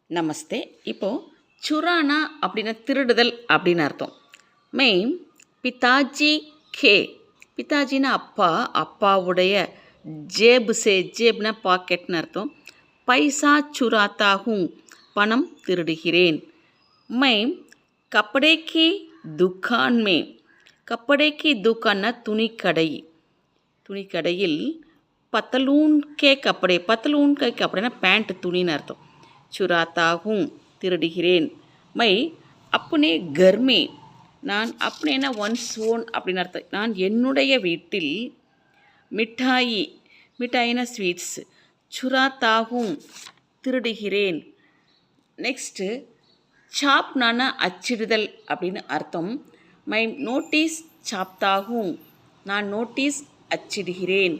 நமஸ்தே. இப்போது சுரானா அப்படின்னா திருடுதல் அப்படின்னு அர்த்தம். மெயின் பிதாஜி கே, பிதாஜின்னா அப்பா, அப்பாவுடைய ஜேப்னா பாக்கெட்னு அர்த்தம். பைசா சுராத்தாகும், பணம் திருடுகிறேன். மெயின் கப்படேக்கி துக்கான் மே, கப்படேக்கி துக்கான்னா துணிக்கடை, துணிக்கடையில் பத்தலூன் கே கப்படே, பத்தலூன் கே கப்படேனா பேண்ட் துணின்னு அர்த்தம். சுராத்தாகும் திருடுகிறேன். மை அப்புனே கர்மே, நான் அப்புனேனா ஒன்ஸ் ஓன் அப்படின்னு அர்த்தம். நான் என்னுடைய வீட்டில் மிட்டாயி, மிட்டாயினா ஸ்வீட்ஸ், சுராத்தாகும் திருடுகிறேன். நெக்ஸ்ட்டு சாப்னானா அச்சிடுதல் அப்படின்னு அர்த்தம். மை நோட்டீஸ் சாப்தாகும், நான் நோட்டீஸ் அச்சிடுகிறேன்.